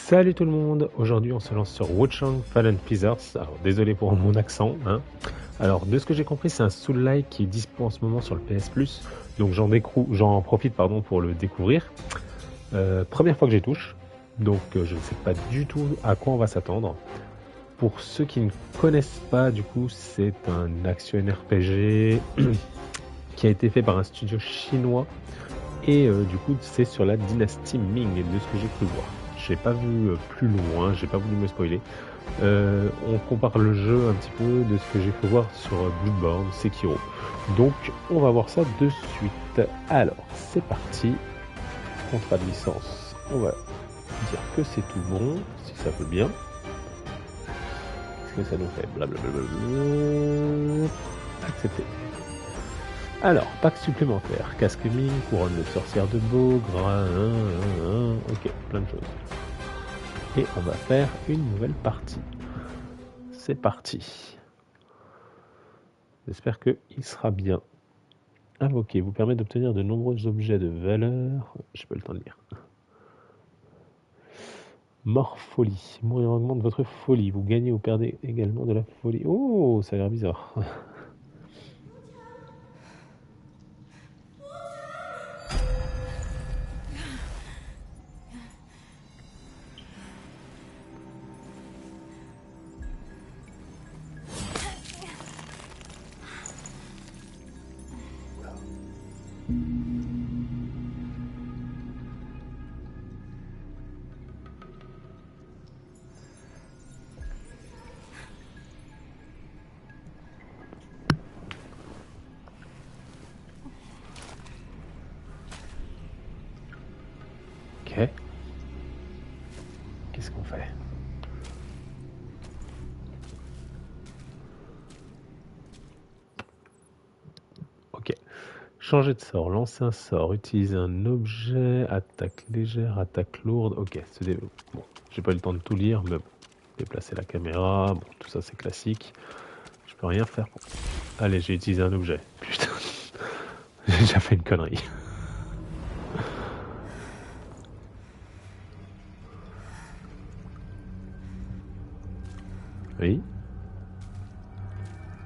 Salut tout le monde, aujourd'hui on se lance sur Wuchang Fallen Feathers. Alors désolé pour mon accent, hein. Alors de ce que j'ai compris, c'est un Soul-like qui est dispo en ce moment sur le PS Plus, donc j'en profite pour le découvrir. Première fois que j'y touche, donc je ne sais pas du tout à quoi on va s'attendre. Pour ceux qui ne connaissent pas, du coup, c'est un action RPG qui a été fait par un studio chinois et du coup c'est sur la dynastie Ming, de ce que j'ai cru voir. J'ai pas vu plus loin, j'ai pas voulu me spoiler. On compare le jeu un petit peu de ce que j'ai pu voir sur Bloodborne, Sekiro. Donc on va voir ça de suite. Alors c'est parti. Contrat de licence. On va dire que c'est tout bon, si ça peut bien. Qu'est-ce que ça nous fait? Blablabla. Accepter. Alors, pack supplémentaire, casque mine, couronne de sorcière de beau, ok, plein de choses. Et on va faire une nouvelle partie. C'est parti. J'espère qu'il sera bien. Invoquer vous permet d'obtenir de nombreux objets de valeur. J'ai pas le temps de lire. Morpholie. Mourir augmente votre folie. Vous gagnez ou perdez également de la folie. Oh, ça a l'air bizarre. Ok. Qu'est-ce qu'on fait? Ok. Changer de sort, lancer un sort, utiliser un objet, attaque légère, attaque lourde. Ok, bon, j'ai pas eu le temps de tout lire, mais bon. Déplacer la caméra, bon, tout ça c'est classique. Je peux rien faire. Allez, j'ai utilisé un objet. Putain, j'ai déjà fait une connerie. Oui.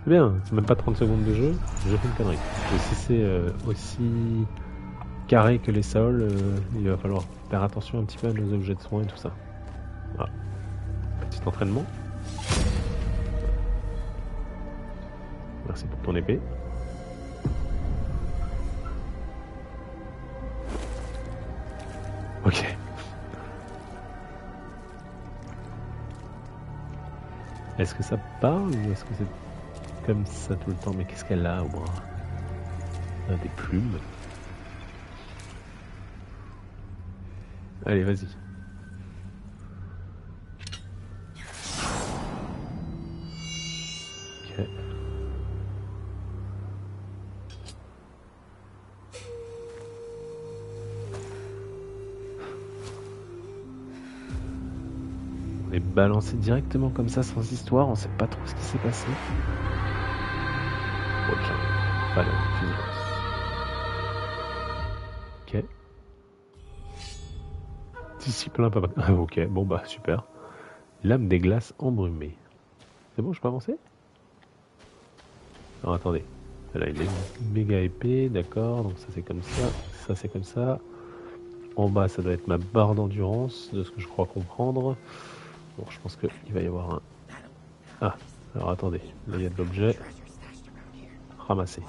C'est bien, c'est même pas 30 secondes de jeu, j'ai fait une connerie. Et si c'est aussi carré que les sols, il va falloir faire attention un petit peu à nos objets de soins et tout ça. Voilà. Petit entraînement. Merci pour ton épée. Ok. Est-ce que ça parle ou est-ce que c'est comme ça tout le temps? Mais qu'est-ce qu'elle a au bras? Elle a des plumes. Allez, vas-y. Ok. On est balancé directement comme ça sans histoire, on sait pas trop ce qui s'est passé. Oh tiens, pas là, ok. Discipline pas mal. Ah, ok, bon bah super. Lame des glaces embrumées. C'est bon, je peux avancer? Alors attendez. Là il est méga épais, d'accord, donc ça c'est comme ça c'est comme ça. En bas ça doit être ma barre d'endurance, de ce que je crois comprendre. Bon, je pense qu'il va y avoir un... Ah, alors attendez, là il y a de l'objet. Ramasser.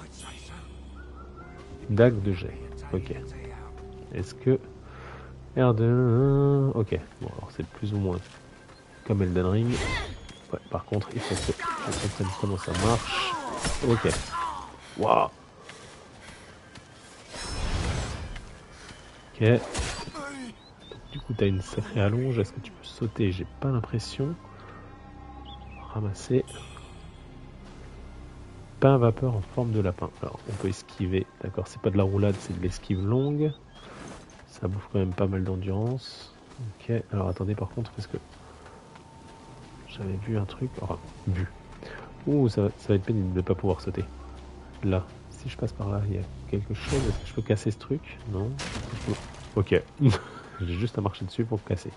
Dague de jet, ok. Est-ce que... R2... Ok, bon alors c'est plus ou moins comme Elden Ring. Ouais, par contre il faut que je comprenne comment ça marche. Ok. Waouh. Ok. Du coup t'as une sacrée allonge, est-ce que tu peux sauter? J'ai pas l'impression. Ramasser. Pain à vapeur en forme de lapin. Alors on peut esquiver, d'accord, c'est pas de la roulade, c'est de l'esquive longue. Ça bouffe quand même pas mal d'endurance. Ok, alors attendez par contre, parce que j'avais vu un truc. Enfin, vu. Ouh, ça va être pénible de pas pouvoir sauter. Là, si je passe par là, il y a quelque chose. Est-ce que je peux casser ce truc? Non. Ok. J'ai juste à marcher dessus pour casser.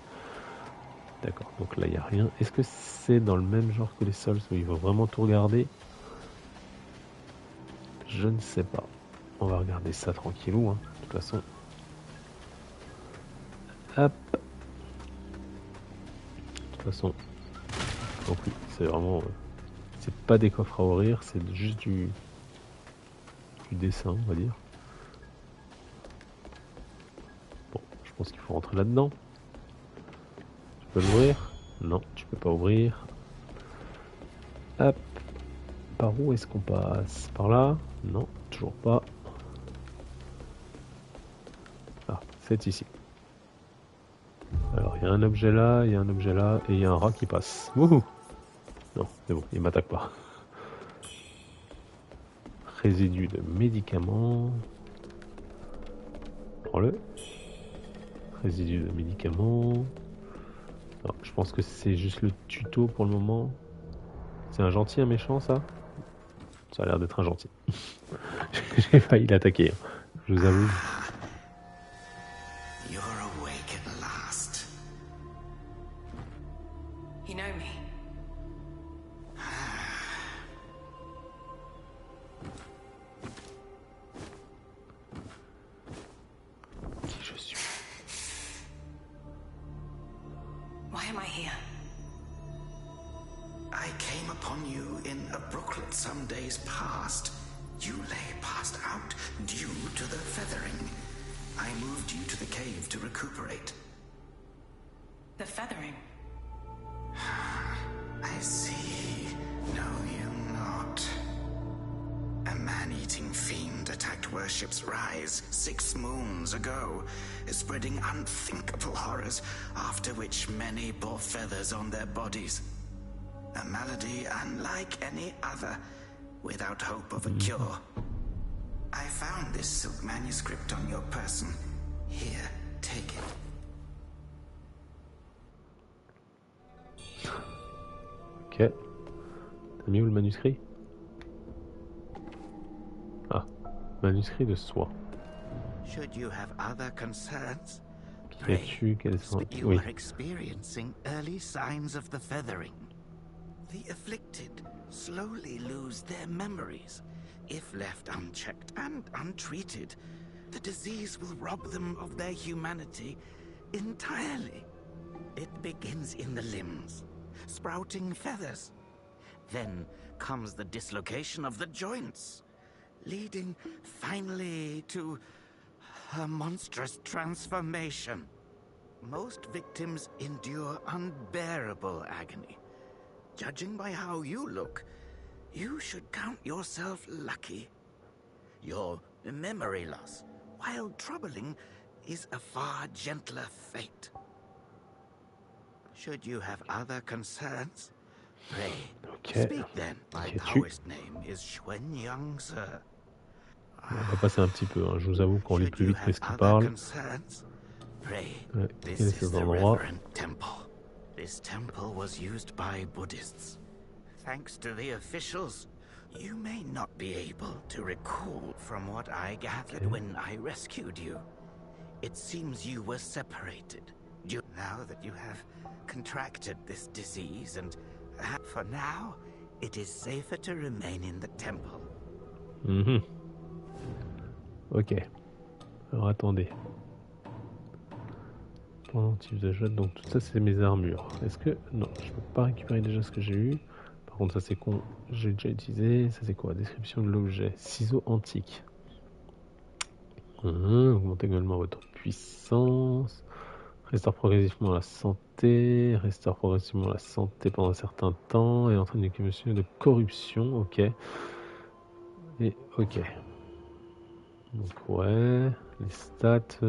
D'accord, donc là il n'y a rien. Est-ce que c'est dans le même genre que les Souls où il faut vraiment tout regarder? Je ne sais pas. On va regarder ça tranquillou, hein. De toute façon. Hop. De toute façon. Donc oui, c'est vraiment... c'est pas des coffres à ouvrir, c'est juste du dessin, on va dire. Bon, je pense qu'il faut rentrer là-dedans. Tu peux l'ouvrir? Non, tu peux pas ouvrir. Hop. Par où est-ce qu'on passe? Par là? Non, toujours pas. Ah, c'est ici. Alors, il y a un objet là, il y a un objet là, et il y a un rat qui passe. Wouhou! Non, c'est bon, il m'attaque pas. Résidu de médicaments. Prends-le. Résidu de médicaments. Alors, je pense que c'est juste le tuto pour le moment. C'est un gentil, un méchant, ça? Ça a l'air d'être un gentil. J'ai failli l'attaquer, hein. Je vous avoue. You're awake at last. You know me. Qui je suis? Why am I here? I came upon you in a brooklet some days past. You lay passed out due to the feathering. I moved you to the cave to recuperate. The feathering. I see. Know you not. A man-eating fiend attacked Worship's Rise 6 moons ago, spreading unthinkable horrors, after which many bore feathers on their bodies. A malady unlike any other, without hope of a cure. I found this silk manuscript on your person. Here, take it. Ok. T'as mis où le manuscrit? Ah, manuscrit de soie. Should you have other concerns? Qui as-tu? Quels sont... You Oui. are experiencing early signs of the feathering. The afflicted slowly lose their memories. If left unchecked and untreated, the disease will rob them of their humanity entirely. It begins in the limbs, sprouting feathers. Then comes the dislocation of the joints, leading finally to a monstrous transformation. Most victims endure unbearable agony. Judging by how you look, you should count yourself lucky. Your memory loss, while troubling, is a far gentler fate. Should you have other concerns, pray, speak then. My Taoist name is Xuanyang, sir. On va passer un petit peu, hein. Je vous avoue qu'on lit plus vite que ce qu'il parle. Pray, Ouais, this quel est is cet the endroit? reverend temple. This temple was used by Buddhists. Thanks to the officials, you may not be able to recall from what I gathered when I rescued you. It seems you were separated. Now that you have contracted this disease, and for now, it is safer to remain in the temple. Ok. Alors attendez. Pendentif de jeu, donc tout ça c'est mes armures. Est-ce que... Non, je peux pas récupérer déjà ce que j'ai eu. Par contre ça c'est con, j'ai déjà utilisé. Ça c'est quoi? Description de l'objet. Ciseaux antiques. Augmentez également votre puissance. Restaure progressivement la santé. Restaure progressivement la santé pendant un certain temps. Et entraîne une accumulation de corruption. Ok. Et ok. Donc ouais. Les stats...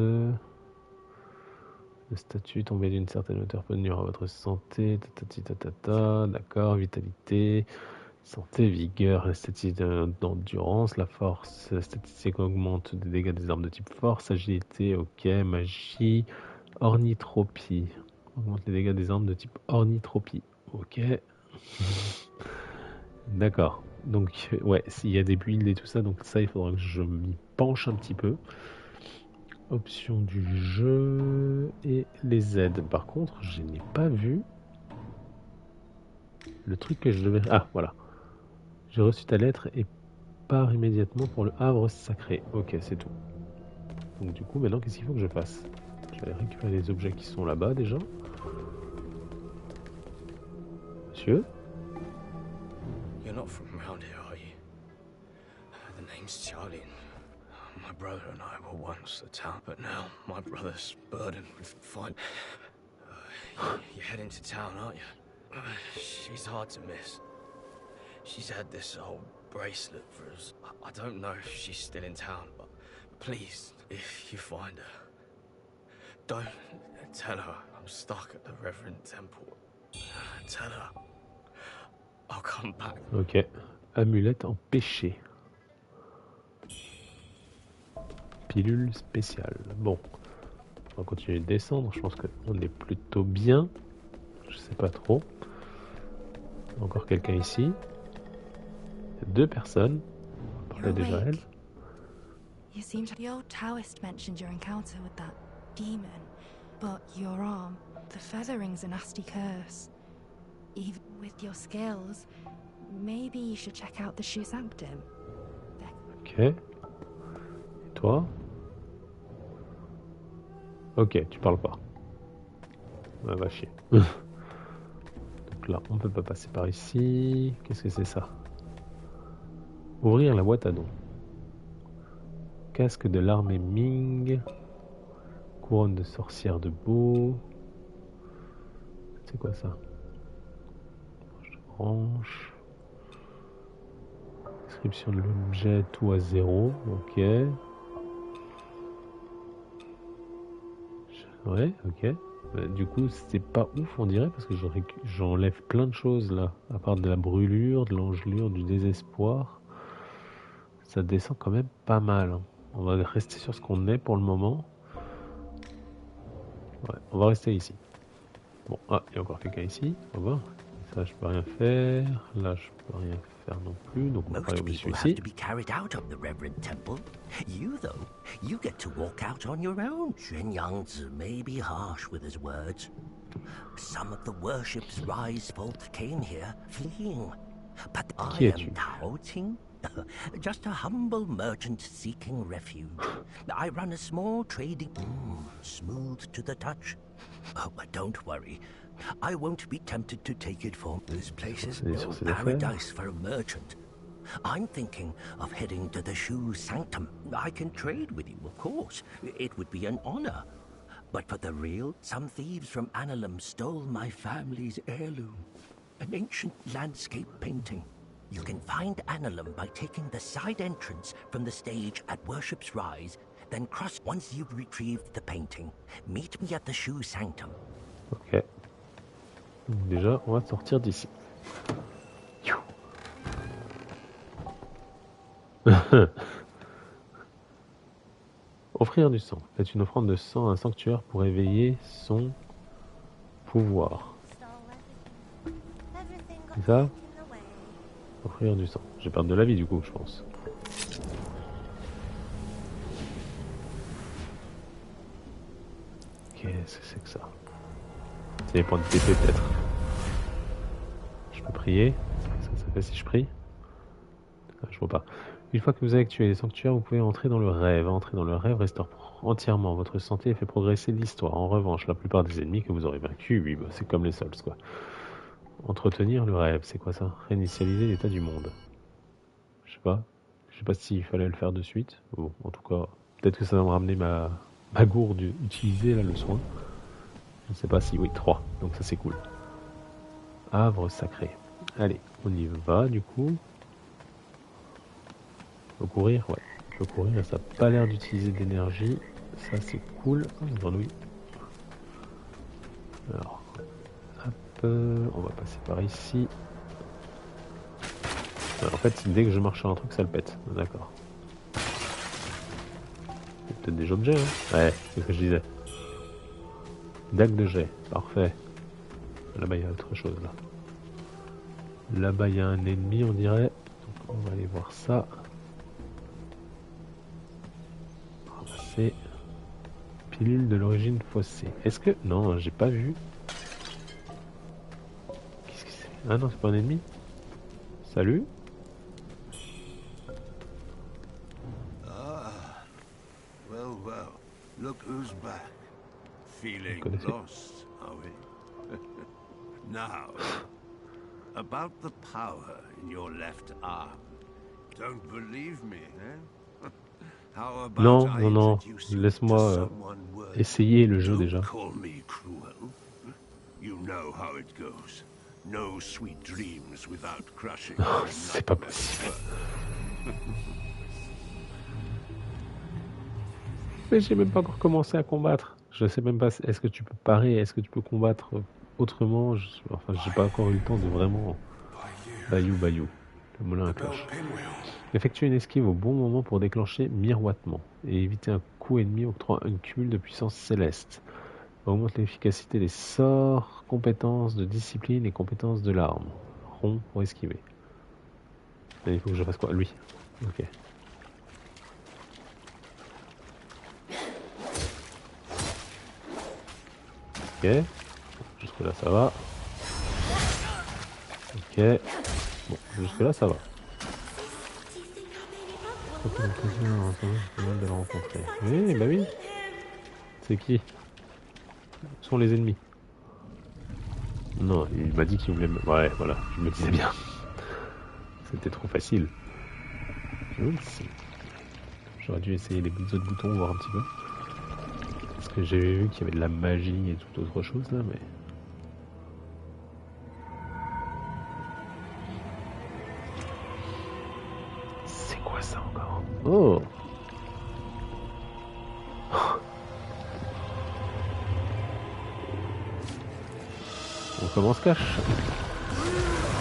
Le statut tombé d'une certaine hauteur peut nuire à votre santé, d'accord, vitalité, santé, vigueur, la statistique d'endurance, la force, la statistique augmente des dégâts des armes de type force, agilité, ok, magie, ornithropie, augmente les dégâts des armes de type ornithropie, ok. D'accord, donc ouais, s'il y a des builds et tout ça, donc ça il faudra que je m'y penche un petit peu. Options du jeu et les aides. Par contre, je n'ai pas vu le truc que je devais... Ah, voilà. J'ai reçu ta lettre et pars immédiatement pour le Havre sacré. Ok, c'est tout. Donc du coup, maintenant, qu'est-ce qu'il faut que je fasse? Je vais aller récupérer les objets qui sont là-bas déjà. Monsieur? You're not from around here, are you? The name's Charlie. My brother and I were once the town, but now my brother's burdened with fight. You're heading to town, aren't you? She's hard to miss. She's had this old bracelet for us. I don't know if she's still in town, but please, if you find her, don't tell her I'm stuck at the Reverend Temple. Tell her I'll come back. Ok. Amulette en péché. Pilule spéciale. Bon. On va continuer de descendre. Je pense qu'on est plutôt bien. Je sais pas trop. Encore quelqu'un ici. Il y a 2 personnes. On parlait déjà elle. You seem to the old Taoist mentioned your encounter with that demon, but your arm, the feathering's a nasty curse. Even with your skills, maybe you should check out the Shoe Sanctum. Ok. Et toi? Ok, tu parles pas. Ouais, va chier. Donc là, on peut pas passer par ici. Qu'est-ce que c'est ça? Ouvrir la boîte à dons. Casque de l'armée Ming. Couronne de sorcière de Beau. C'est quoi ça? Branche. Description de l'objet, tout à 0. Ok. Ouais, ok. Du coup, c'est pas ouf, on dirait, parce que j'enlève plein de choses là. À part de la brûlure, de l'engelure, du désespoir. Ça descend quand même pas mal. Hein. On va rester sur ce qu'on est pour le moment. Ouais, on va rester ici. Bon, ah, il y a encore quelqu'un ici. On va voir. Ça, je peux rien faire. Là, je peux rien faire non plus. Donc, on va aller au Most monsieur people have ici. to be carried out of the Reverend Temple. You, though, you get to walk out on your own. Xuan Yangzi may be harsh with his words. Some of the worship's rise folk came here fleeing. But I Qui am es-tu? Tao Ting, just a humble merchant seeking refuge. I run a small trading... smooth to the touch. Oh, but don't worry. I won't be tempted to take it for this place is C'est no sur ses affaires. paradise for a merchant. I'm thinking of heading to the Shoe Sanctum. I can trade with you, of course. It would be an honor. But for the real, some thieves from Annalum stole my family's heirloom. An ancient landscape painting. You can find Annalum by taking the side entrance from the stage at Worship's Rise, then cross once you've retrieved the painting. Meet me at the Shoe Sanctum. Ok. Donc déjà, on va sortir d'ici. Offrir du sang. Faites une offrande de sang à un sanctuaire pour éveiller son pouvoir. C'est ça? Offrir du sang. Je vais perdre de la vie du coup, je pense. Qu'est-ce que c'est que ça? C'est les points de TP peut-être. Je peux prier? Qu'est-ce que ça fait si je prie? Ah, je vois pas. Une fois que vous avez actué les sanctuaires, vous pouvez entrer dans le rêve. Entrer dans le rêve restaure entièrement votre santé et fait progresser l'histoire. En revanche, la plupart des ennemis que vous aurez vaincus, oui, bah, c'est comme les Souls quoi. Entretenir le rêve, c'est quoi ça? Réinitialiser l'état du monde. Je sais pas. Je sais pas s'il fallait le faire de suite. Bon, en tout cas, peut-être que ça va me ramener ma gourde utilisée, là, le soin. Je sais pas si... Oui, 3. Donc ça, c'est cool. Havre sacré. Allez, on y va, du coup. On peut courir? Ouais, on peut courir. Ça n'a pas l'air d'utiliser d'énergie. Ça, c'est cool. Oh, une grenouille. Alors, hop, on va passer par ici. Alors, en fait, dès que je marche sur un truc, ça le pète. D'accord. Il y a peut-être des objets, hein. Ouais, c'est ce que je disais. Dague de jet, parfait. Là-bas, il y a autre chose, là. Là-bas, il y a un ennemi, on dirait. Donc, on va aller voir ça. Ramasser. Pilule de l'origine faussée. Est-ce que... Non, j'ai pas vu. Qu'est-ce que c'est? Ah non, c'est pas un ennemi. Salut. Well, well, look who's back. Feeling connaissez. lost, are we? Now, about the power in your left arm. Don't believe me, eh? How about Non, I non, non. introduce you Laisse-moi to someone worthy? essayer le jeu Don't déjà. call me cruel. You know how it goes. No sweet dreams without crushing. Oh, your c'est pas nightmare possible. first. Mais j'ai même pas encore commencé à combattre. Je sais même pas, est-ce que tu peux parer, est-ce que tu peux combattre autrement? Enfin, j'ai pas encore eu le temps de vraiment... Bayou, le moulin à cloche. Effectuez une esquive au bon moment pour déclencher miroitement et éviter un coup ennemi octroie un cumul de puissance céleste. Augmente l'efficacité des sorts, compétences de discipline et compétences de l'arme. Rond pour esquiver. Et il faut que je fasse quoi? Lui. Ok. Ok. Jusque là ça va. Ok. Bon, jusque là ça va. De le rencontrer. Oui, bah oui. C'est qui? Ce sont les ennemis. Non, il m'a dit qu'il voulait me... Ouais, voilà, je me disais bien. C'était trop facile. J'aurais dû essayer les autres boutons, voir un petit peu. Parce que j'ai vu qu'il y avait de la magie et toute autre chose là, mais... C'est quoi ça encore? Oh! Comment on se cache?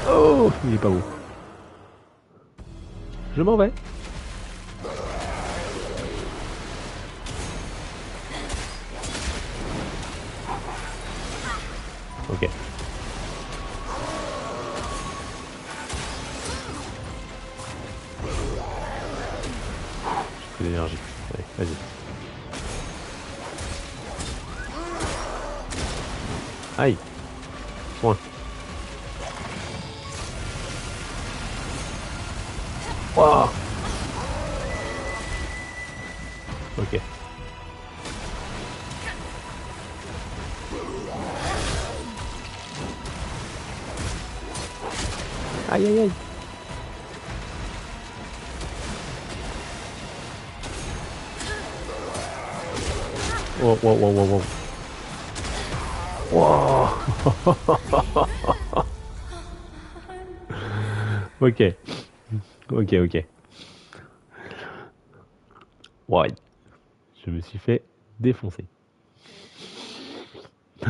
Oh! Il est pas beau. Je m'en vais. Ok. J'ai plus d'énergie. Allez, vas-y. Aïe. Point. Wow. Ok. Aïe aïe aïe. Wow, wow, wow, wow, wow. Wow. Ok. Ok, ok. Ouais. Je me suis fait défoncer. Je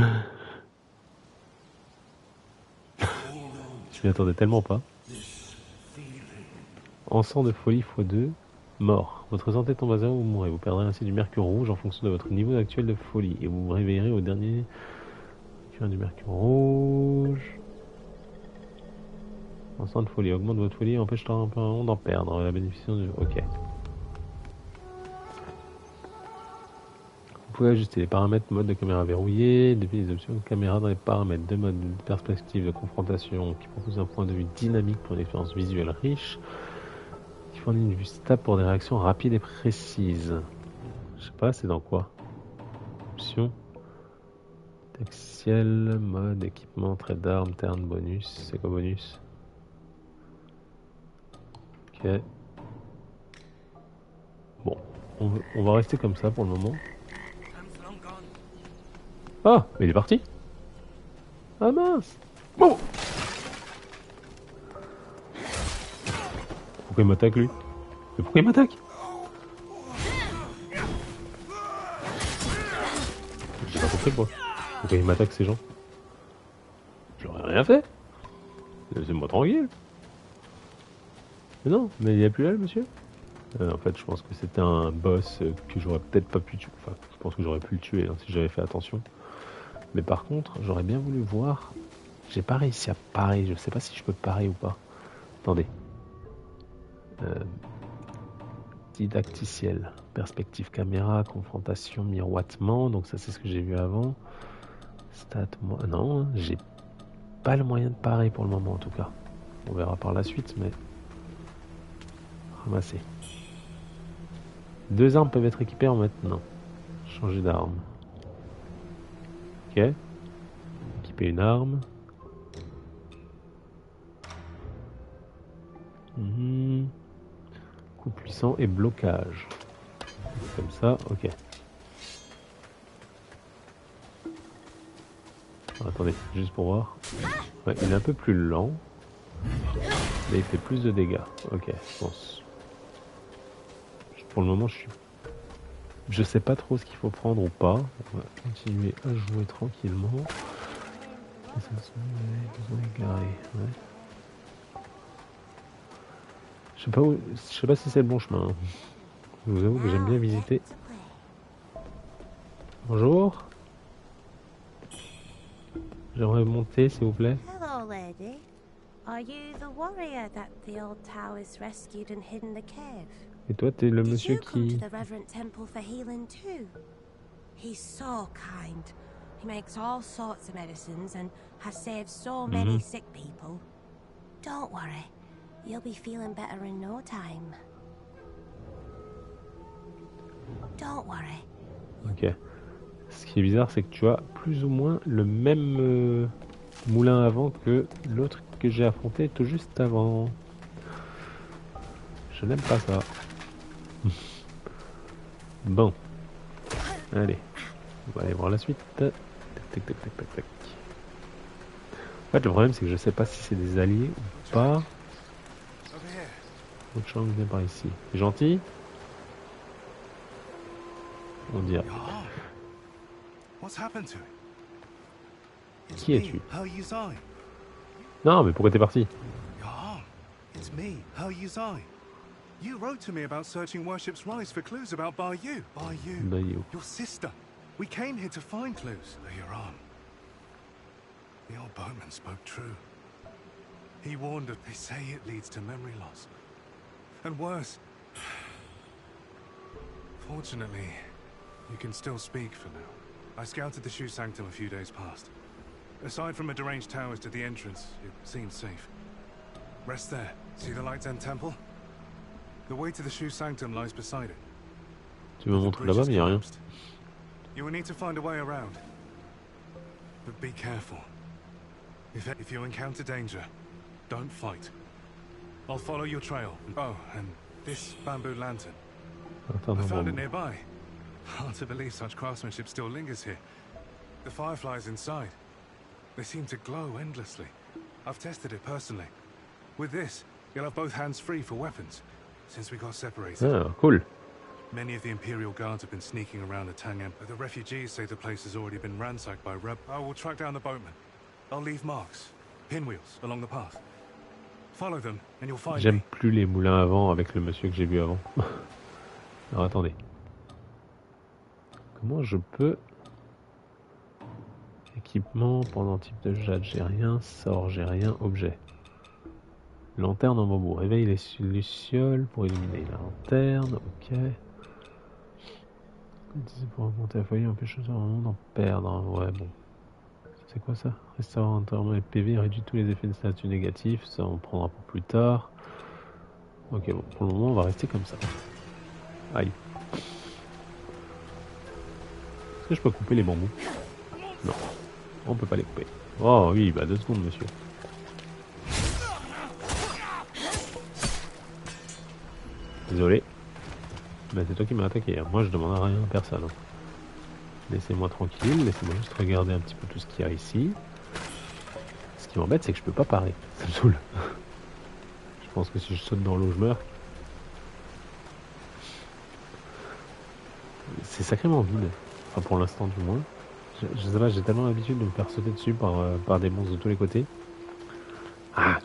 m'y attendais tellement pas. Encens de folie x2, mort. Votre santé tombe à 0, vous mourrez. Vous perdrez ainsi du mercure rouge en fonction de votre niveau actuel de folie. Et vous vous réveillerez au dernier du mercure rouge. Encens de folie. Augmente votre folie et empêche un peu d'en perdre. La bénéficie de... Ok. Vous pouvez ajuster les paramètres mode de caméra verrouillé, depuis les options de caméra dans les paramètres de mode de perspective de confrontation qui propose un point de vue dynamique pour une expérience visuelle riche, qui fournit une vue stable pour des réactions rapides et précises. Je sais pas, c'est dans quoi? Options. Textiel, mode, équipement, trait d'armes, turn, bonus. C'est quoi bonus? Ok. Bon, on va rester comme ça pour le moment. Ah, mais il est parti. Ah mince. Bon. Pourquoi il m'attaque lui? Mais pourquoi il m'attaque? J'ai pas compris quoi. Pourquoi il m'attaque ces gens? J'aurais rien fait. Laissez-moi tranquille. Mais non, mais il n'y a plus là le monsieur. En fait je pense que c'était un boss que j'aurais peut-être pas pu tuer. Enfin, je pense que j'aurais pu le tuer hein, si j'avais fait attention. Mais par contre, j'aurais bien voulu voir. J'ai pas réussi à parer. Je sais pas si je peux parer ou pas. Attendez. didacticiel. Perspective caméra, confrontation, miroitement. Donc ça c'est ce que j'ai vu avant. Stat, moi... Non, hein, j'ai pas le moyen de parer pour le moment en tout cas. On verra par la suite, mais... Ramasser. 2 armes peuvent être équipées en maintenant. Changer d'arme. Ok. Équiper une arme. Coup puissant et blocage. Comme ça, ok. Alors, attendez, juste pour voir. Ouais, il est un peu plus lent. Mais il fait plus de dégâts. Ok, je pense. Pour le moment, je sais pas trop ce qu'il faut prendre ou pas. On va continuer à jouer tranquillement. Ouais. Je sais pas si c'est le bon chemin. Je vous avoue que j'aime bien visiter. Bonjour. J'aimerais monter, s'il vous plaît. Hello, lady. Are you the warrior that the old towers rescued and hid in the cave? Et toi, t'es le Did monsieur you come qui... to the Reverend Temple for healing too? He's so kind. He makes all sorts of medicines and has saved so many sick people. Don't worry. You'll be feeling better in no time. Don't worry. Ok. Ce qui est bizarre, c'est que tu as plus ou moins le même moulin avant que l'autre que j'ai affronté tout juste avant. Je n'aime pas ça. Bon. Allez. On va aller voir la suite. Tac, tac, tac, tac, tac, tac. En fait, le problème, c'est que je sais pas si c'est des alliés ou pas. Autre chose vient par ici. C'est gentil. On dirait. Qui es-tu? Non, mais pourquoi t'es parti? It's me, Hou Yuzai. You wrote to me about searching Worship's Rise for clues about Bar Yu. Your sister. We came here to find clues. Oh, your arm. The old boatman spoke true. He warned us. They say it leads to memory loss. And worse. Fortunately, you can still speak for now. I scouted the Shu Sanctum a few days past. Aside from the deranged towers to the entrance, it seemed safe. Rest there. See the Light's End Temple? The way to the Shu Sanctum lies beside it. Tu me montres là-bas, mais y a rien. You will need to find a way around. But be careful. If you encounter danger, don't fight. I'll follow your trail. Oh, and this bamboo lantern. I found it nearby. Hard to believe such craftsmanship still lingers here. The fireflies inside. They seem to glow endlessly. I've tested it personally. With this, you'll have both hands free for weapons, since we got separated. Ah, cool. Many of the Imperial Guards have been sneaking around the Tangent, but the refugees say the place has already been ransacked by I will track down the boatmen. I'll leave marks, pinwheels, along the path. Follow them, and you'll find J'aime me. plus les moulins avant avec le monsieur que j'ai vu avant. Alors attendez. Comment je peux... Équipement, pendant type de jade, j'ai rien. Sort, j'ai rien. Objet. Lanterne en bambou. Réveille les lucioles pour illuminer la lanterne. Ok. Pour remonter la foyer, empêche d'en perdre. Ouais, bon. C'est quoi ça? Restaure entièrement les PV, réduit tous les effets de statut négatifs. Ça, on prendra pour plus tard. Ok, bon. Pour le moment, on va rester comme ça. Aïe. Est-ce que je peux couper les bambous? Non. On peut pas les couper. Oh oui, bah 2 secondes, monsieur. Désolé. Bah c'est toi qui m'as attaqué. Moi je demande rien à personne. Laissez-moi tranquille, laissez-moi juste regarder un petit peu tout ce qu'il y a ici. Ce qui m'embête c'est que je peux pas parer. Ça me saoule. Je pense que si je saute dans l'eau je meurs. C'est sacrément vide. Enfin pour l'instant du moins. Je sais pas, j'ai tellement l'habitude de me faire sauter dessus par des monstres de tous les côtés. Ah,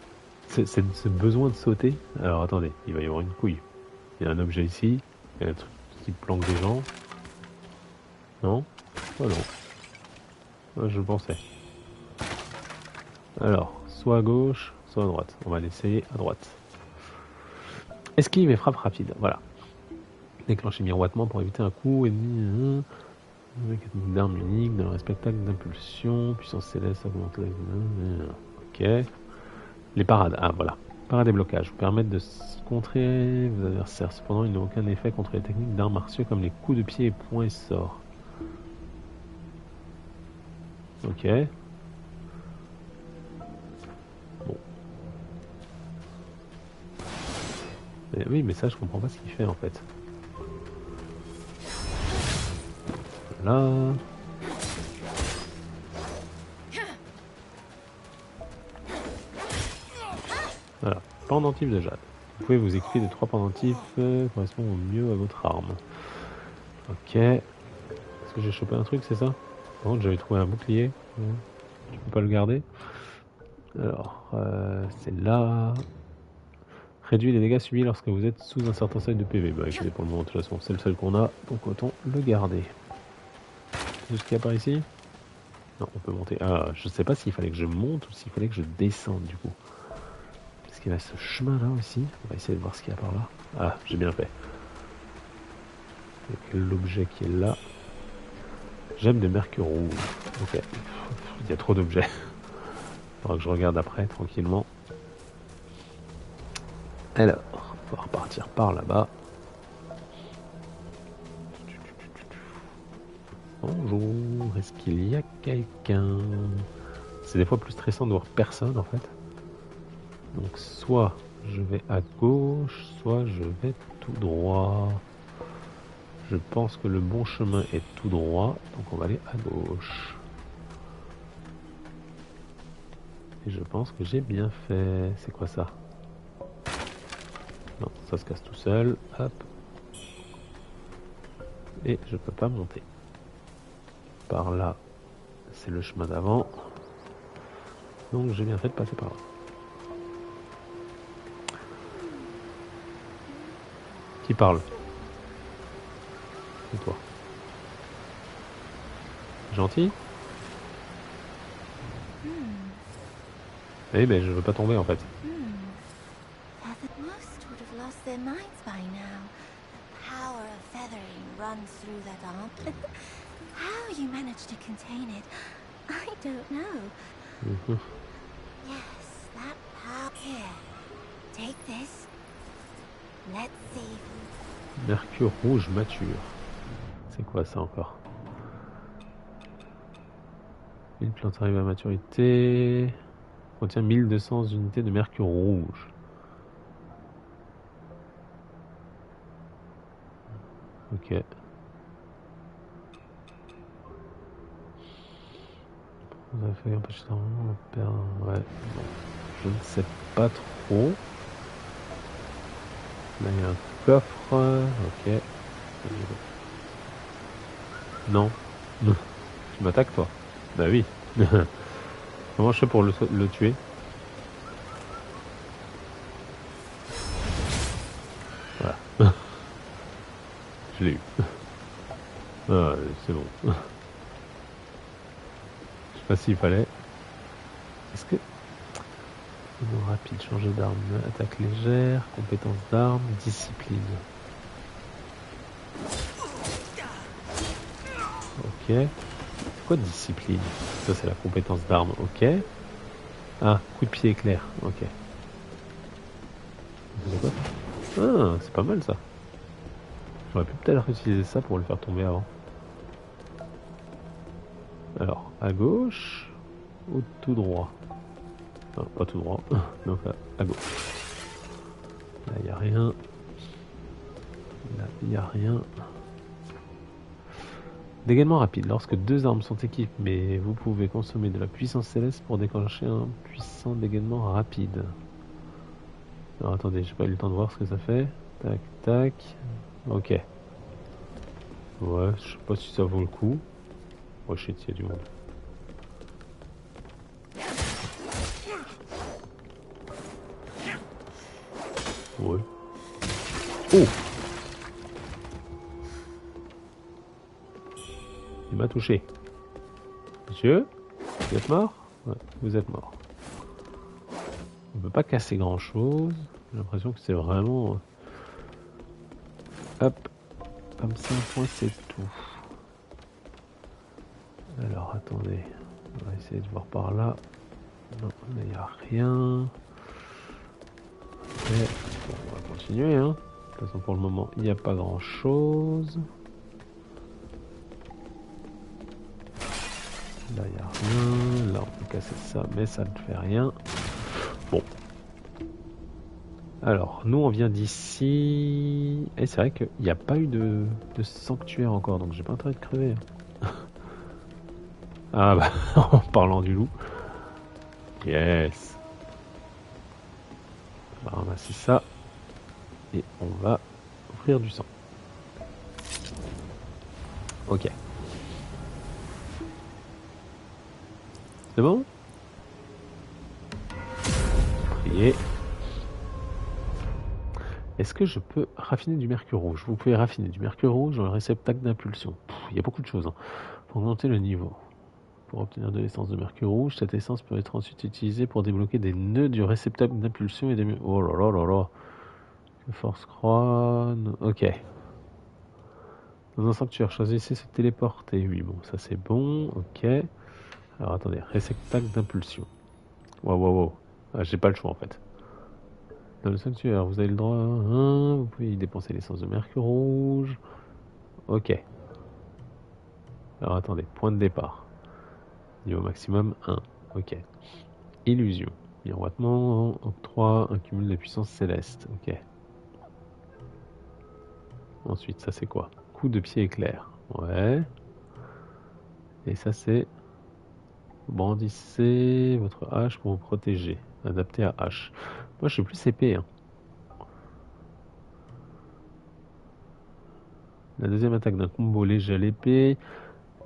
ce besoin de sauter. Alors attendez, il va y avoir une couille. Il y a un objet ici. Il y a un truc qui planque des gens. Non? Oh non. Je pensais. Alors, soit à gauche, soit à droite. On va l'essayer à droite. Esquive et frappe rapide. Voilà. Déclencher miroitement pour éviter un coup ennemi. Technique d'arme unique dans le spectacle d'impulsion. Puissance céleste augmente la... Ok. Les parades. Ah voilà. Parades et blocages vous permettent de contrer vos adversaires. Cependant, ils n'ont aucun effet contre les techniques d'arts martiaux comme les coups de pied et poings et sorts. Ok. Bon. Mais oui, mais ça, je comprends pas ce qu'il fait en fait. Voilà. Voilà. Pendentif de jade. Vous pouvez vous équiper de 3 pendentifs correspondant au mieux à votre arme. Ok. Est-ce que j'ai chopé un truc, c'est ça? Par contre, j'avais trouvé un bouclier. Tu peux pas le garder. Alors, c'est là. Réduit les dégâts subis lorsque vous êtes sous un certain seuil de PV. Bah écoutez, pour le moment, de toute façon, c'est le seul qu'on a, donc autant le garder. Tout ce qu'il y a par ici? Non, on peut monter. Ah, je sais pas s'il fallait que je monte ou s'il fallait que je descende du coup. Est-ce qu'il y a ce chemin là aussi? On va essayer de voir ce qu'il y a par là. Ah, j'ai bien fait. Avec l'objet qui est là. Gemme de mercure rouge. Ok. Il y a trop d'objets. Il faudra que je regarde après, tranquillement. Alors, on va repartir par là-bas. Bonjour, est-ce qu'il y a quelqu'un? C'est des fois plus stressant de voir personne en fait. Donc soit je vais à gauche, soit je vais tout droit. Je pense que le bon chemin est tout droit, donc on va aller à gauche. Et je pense que j'ai bien fait. C'est quoi ça? Non, ça se casse tout seul. Hop. Et je peux pas monter. Par là, c'est le chemin d'avant. Donc j'ai bien fait de passer par là. Qui parle? C'est toi. Gentil? Eh ben je veux pas tomber en fait. Most would have lost their minds by now. The power of feathering runs through that arm. How you managed to contain it, I don't know. Yes, that power. Here, take this. Let's see. Mercure rouge mature. C'est quoi ça encore? Une plante arrive à maturité. Contient 1200 unités de mercure rouge. Ok. On a fait empêcher normalement on perd. Ouais. Bon. Je ne sais pas trop. Là il y a un coffre. Ok. Non. Tu m'attaques toi? Bah oui. Comment je fais pour le tuer? Voilà. Je l'ai eu. Ah, c'est bon. Je sais pas s'il fallait. Est-ce que... rapide, changer d'arme, attaque légère, compétence d'arme, discipline. Ok. C'est quoi discipline? Ça c'est la compétence d'arme, ok. Ah, coup de pied éclair, ok. Ah, c'est pas mal ça. J'aurais pu peut-être utiliser ça pour le faire tomber avant. Alors, à gauche ou tout droit? Non, pas tout droit, donc à gauche. Là, il n'y a rien. Là, il n'y a rien. Dégainement rapide. Lorsque deux armes sont équipées, vous pouvez consommer de la puissance céleste pour déclencher un puissant dégainement rapide. Alors attendez, j'ai pas eu le temps de voir ce que ça fait. Tac, tac. Ok. Ouais, je sais pas si ça vaut le coup. Oh shit, il y a du monde. Ouais. Oh! Il m'a touché. Monsieur? Vous êtes mort? Ouais, vous êtes mort. On peut pas casser grand chose. J'ai l'impression que c'est vraiment... Hop. comme ça, un point, c'est tout. Alors, attendez. On va essayer de voir par là. Non, il n'y a rien. Ok, bon, on va continuer, hein. De toute façon, pour le moment, il n'y a pas grand-chose. Là, il n'y a rien. Là, on peut casser ça, mais ça ne fait rien. Bon. Alors, nous, on vient d'ici. Et c'est vrai qu'il n'y a pas eu de sanctuaire encore, donc j'ai pas intérêt de crever. Ah bah, en parlant du loup. Yes. On va ramasser ça. Et on va offrir du sang. Ok. C'est bon? Prier. Est-ce que je peux raffiner du mercure rouge? Vous pouvez raffiner du mercure rouge dans le réceptacle d'impulsion. Il y a beaucoup de choses. Hein. Pour augmenter le niveau. Pour obtenir de l'essence de mercure rouge, cette essence peut être ensuite utilisée pour débloquer des nœuds du réceptacle d'impulsion et des... Oh là là là là. Force croix... Ok. Dans un sanctuaire, choisissez se téléporter. Oui, bon, ça c'est bon. Ok. Alors attendez, réceptacle d'impulsion. Wow, wow, wow. Ah, j'ai pas le choix en fait. Dans le sanctuaire, vous avez le droit... Hein, vous pouvez y dépenser l'essence de mercure rouge. Ok. Alors attendez, point de départ. Niveau maximum 1. Ok. Illusion. Miroitement, octroi, un cumul de puissance céleste. Ok. Ensuite, ça c'est quoi? Coup de pied éclair. Ouais. Et ça c'est... Brandissez votre hache pour vous protéger. Adapté à hache. Moi je suis plus épée. Hein. La deuxième attaque d'un combo léger à l'épée.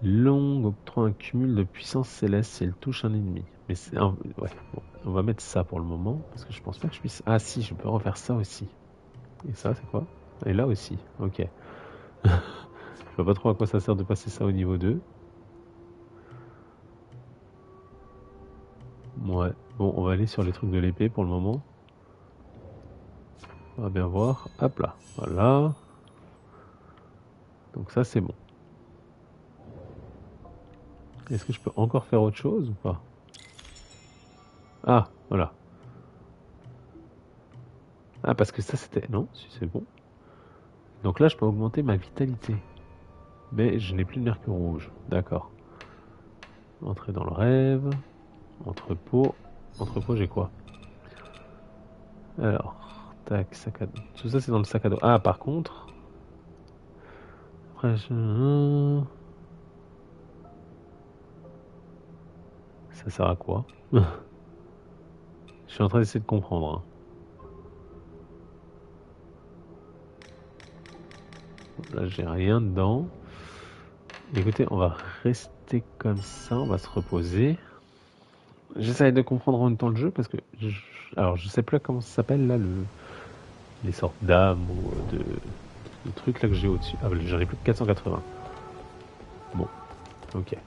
Longue octroie un cumul de puissance céleste si elle touche un ennemi. Mais c'est un... Ouais, bon. On va mettre ça pour le moment. Parce que je pense pas que je puisse... Ah si, je peux refaire ça aussi. Et ça c'est quoi? Et là aussi. Ok. Je vois pas trop à quoi ça sert de passer ça au niveau 2. Ouais. Bon, on va aller sur les trucs de l'épée pour le moment. On va bien voir. Hop là. Voilà. Donc ça c'est bon. Est-ce que je peux encore faire autre chose ou pas? Ah, voilà. Ah, parce que ça c'était... Non, si c'est bon. Donc là je peux augmenter ma vitalité. Mais je n'ai plus de mercure rouge. D'accord. Entrer dans le rêve. Entrepôt. Entrepôt j'ai quoi? Alors, tac, sac à dos. Tout ça c'est dans le sac à dos. Ah, par contre... Après, ça sert à quoi? Je suis en train d'essayer de comprendre. Hein. Là, j'ai rien dedans. Écoutez, on va rester comme ça. On va se reposer. J'essaie de comprendre en même temps le jeu parce que... Alors, je sais plus comment ça s'appelle là, les sortes d'âmes ou de trucs là que j'ai au-dessus. Ah, j'en ai plus que 480. Bon, ok.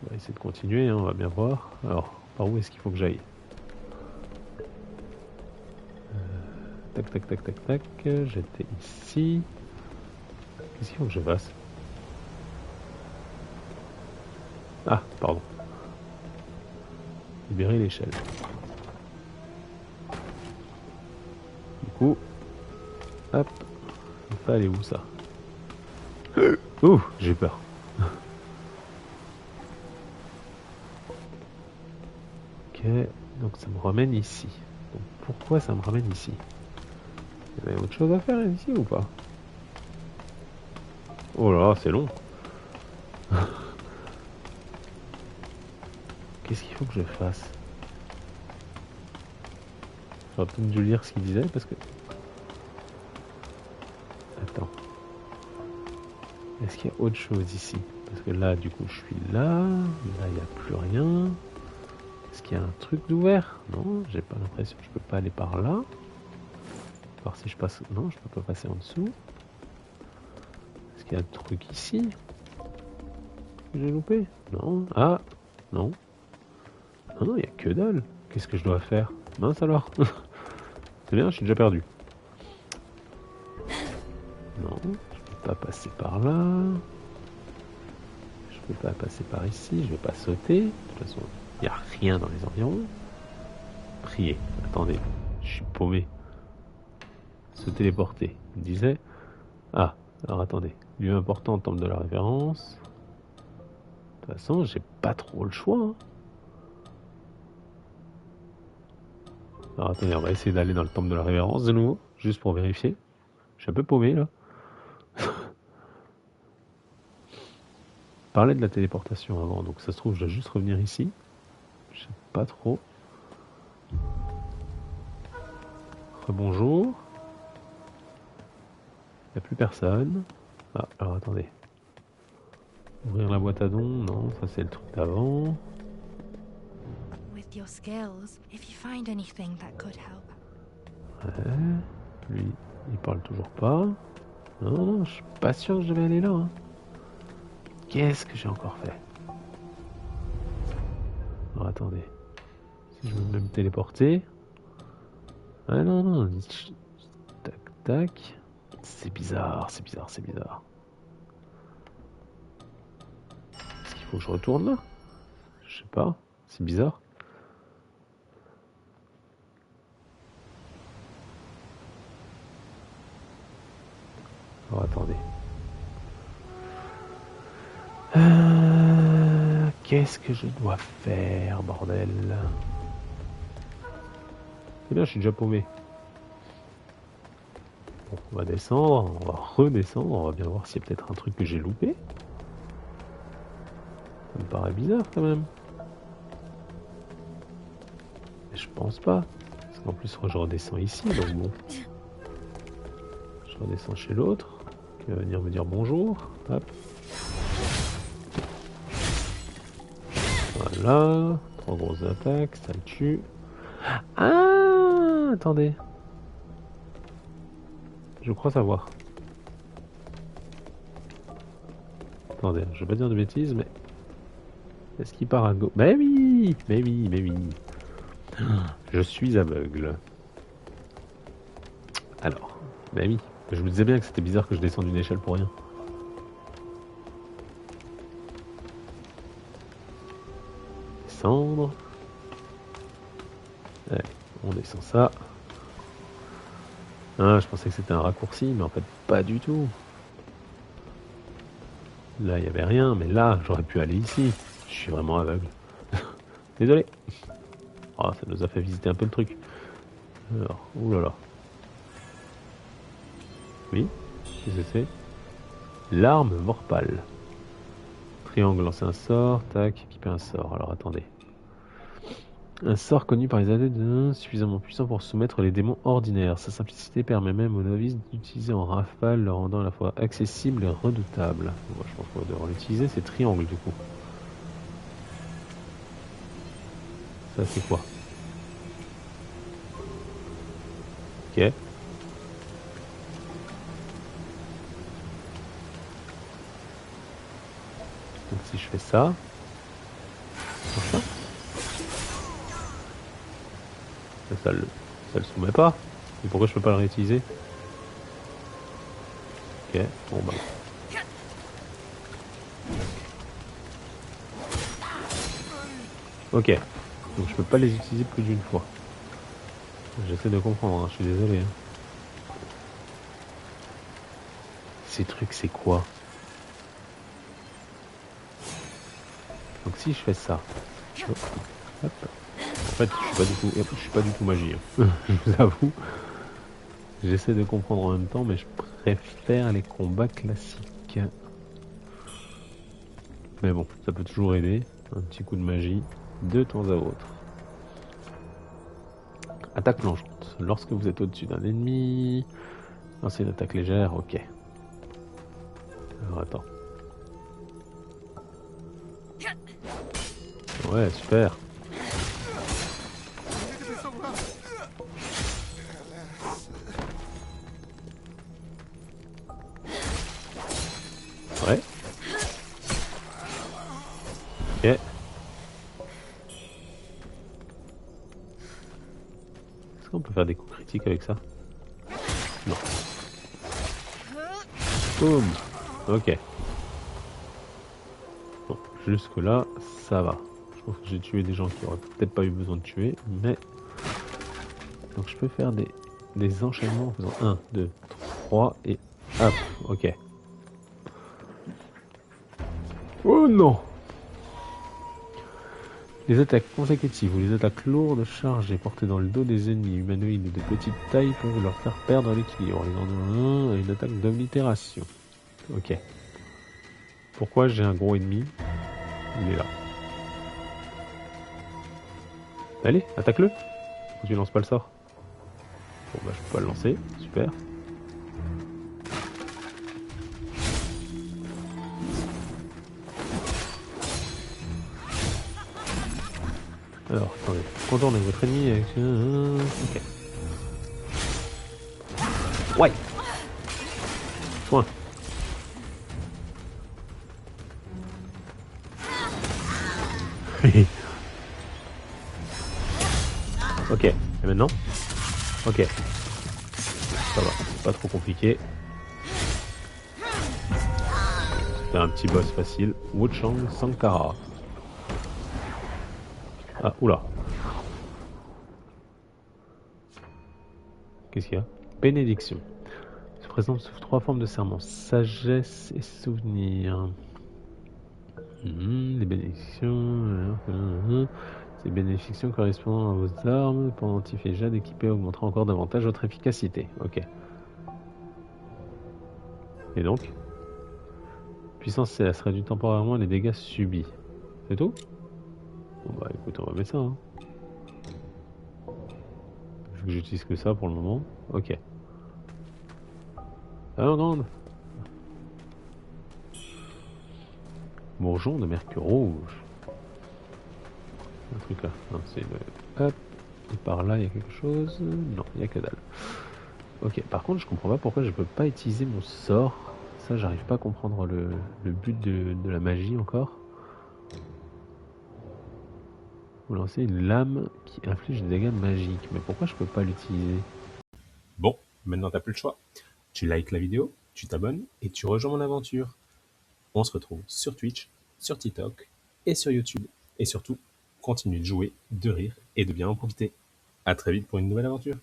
On va essayer de continuer, hein, on va bien voir. Alors, par où est-ce qu'il faut que j'aille? Tac, tac, tac, tac, tac. J'étais ici. Qu'est-ce qu'il faut que je fasse? Ah, pardon. Libérer l'échelle. Du coup, hop. Il faut aller où ça? Ouh, j'ai peur. Ok, donc ça me ramène ici. Donc pourquoi ça me ramène ici? Il y avait autre chose à faire ici ou pas? Oh là, c'est long. Qu'est-ce qu'il faut que je fasse? J'aurais peut-être dû lire ce qu'il disait parce que... Attends. Est-ce qu'il y a autre chose ici? Parce que là, du coup, je suis là. Là, il n'y a plus rien. Est-ce qu'il y a un truc d'ouvert? Non, j'ai pas l'impression. Je peux pas aller par là. Voir si je passe... Non, je peux pas passer en dessous. Est-ce qu'il y a un truc ici que j'ai loupé? Non. Ah, non. Ah non, il n'y a que dalle. Qu'est-ce que je dois faire? Mince alors. C'est bien, je suis déjà perdu. Non, je peux pas passer par là. Je peux pas passer par ici. Je vais pas sauter. De toute façon, il n'y a rien dans les environs. Prier. Attendez. Je suis paumé. Se téléporter. Il me disait. Ah, alors attendez. Lieu important, temple de la révérence. De toute façon, j'ai pas trop le choix. Hein. Alors attendez, on va essayer d'aller dans le temple de la révérence de nouveau. Juste pour vérifier. Je suis un peu paumé là. Parlais de la téléportation avant, donc ça se trouve je dois juste revenir ici. Je sais pas trop. Rebonjour. Il n'y a plus personne. Ah, alors attendez. Ouvrir la boîte à dons, non, ça c'est le truc d'avant. With your skills, if you find anything that could help. Ouais, lui, il parle toujours pas. Non, je suis pas sûr que je vais aller là. Hein. Qu'est-ce que j'ai encore fait? Alors attendez. Si je veux me téléporter. Ah non. Tac, tac. C'est bizarre. Est-ce qu'il faut que je retourne là? Je sais pas. C'est bizarre. Alors attendez. Qu'est-ce que je dois faire, bordel? C'est bien, je suis déjà paumé. Bon, on va descendre, on va redescendre, on va bien voir s'il y a peut-être un truc que j'ai loupé. Ça me paraît bizarre quand même. Mais je pense pas. Parce qu'en plus, je redescends ici, donc bon. Je redescends chez l'autre, qui va venir me dire bonjour. Hop. Voilà, 3 grosses attaques, ça le tue. Ah, attendez. Je crois savoir. Attendez, je vais pas dire de bêtises, mais... Est-ce qu'il part à gauche? Mais oui. Je suis aveugle. Alors, bah oui. Je me disais bien que c'était bizarre que je descende d'une échelle pour rien. Descendre. Allez, on descend ça. Ah, je pensais que c'était un raccourci, mais en fait pas du tout. Là, il n'y avait rien, mais là, j'aurais pu aller ici. Je suis vraiment aveugle. Désolé. Oh, ça nous a fait visiter un peu le truc. Alors, oulala. Oui, qu'est-ce que c'est? L'arme Vorpal. Triangle, lancer un sort. Tac, équiper un sort. Alors, attendez. Un sort connu par les adeptes suffisamment puissant pour soumettre les démons ordinaires. Sa simplicité permet même aux novices d'utiliser en rafale, le rendant à la fois accessible et redoutable. Moi, je pense qu'on va devoir l'utiliser, c'est triangle du coup. Ça c'est quoi? Ok. Donc si je fais ça... Ça le soumet pas. Et pourquoi je peux pas le réutiliser? Ok, bon bah. Ok, donc je peux pas les utiliser plus d'une fois. J'essaie de comprendre, hein, je suis désolé. Hein. Ces trucs, c'est quoi? Donc si je fais ça... Hop. En fait, je suis pas du tout magie. Hein. Je vous avoue. J'essaie de comprendre en même temps, mais je préfère les combats classiques. Mais bon, ça peut toujours aider. Un petit coup de magie, de temps à autre. Attaque plongeante. Lorsque vous êtes au-dessus d'un ennemi... Lancer une attaque légère, ok. Alors attends. Ouais, super. Ouais. Ok. Est-ce qu'on peut faire des coups critiques avec ça? Non. Boum. Ok. Bon, jusque là, ça va. Je pense que j'ai tué des gens qui auraient peut-être pas eu besoin de tuer, mais... Donc je peux faire des enchaînements en faisant 1, 2, 3 et hop, ok. Oh non! Les attaques consécutives ou les attaques lourdes chargées portées dans le dos des ennemis humanoïdes de petite taille peuvent leur faire perdre l'équilibre. Les en une attaque d'oblitération. Ok. Pourquoi j'ai un gros ennemi? Il est là. Allez, attaque-le! Faut que tu lances pas le sort. Bon bah je peux pas le lancer, super. Alors, attendez, contournez votre ennemi avec... Ok. Ouais. Soin. Ok, et maintenant? Ok. Ça va, c'est pas trop compliqué. C'était un petit boss facile. Wuchang Sankara. Ah, oula. Qu'est-ce qu'il y a? Bénédiction. Se présente sous 3 formes de serment. Sagesse et souvenir. Les bénédictions... Ces bénédictions correspondant à vos armes, pendentif et jade équipés augmentera encore davantage votre efficacité. Ok. Et donc? Puissance céleste réduit temporairement les dégâts subis. C'est tout? Bon bah écoute, on va mettre ça. Hein. Vu que j'utilise que ça pour le moment. Ok. Alors grande. Bourgeon de mercure rouge. Un truc là. Non, c'est une... Hop. Et par là, il y a quelque chose. Non, il n'y a que dalle. Ok, par contre, je comprends pas pourquoi je peux pas utiliser mon sort. Ça, j'arrive pas à comprendre le but de la magie encore. Vous lancez une lame qui inflige des dégâts magiques. Mais pourquoi je peux pas l'utiliser? Bon, maintenant t'as plus le choix. Tu likes la vidéo, tu t'abonnes et tu rejoins mon aventure. On se retrouve sur Twitch, sur TikTok et sur YouTube. Et surtout, continue de jouer, de rire et de bien en profiter. À très vite pour une nouvelle aventure.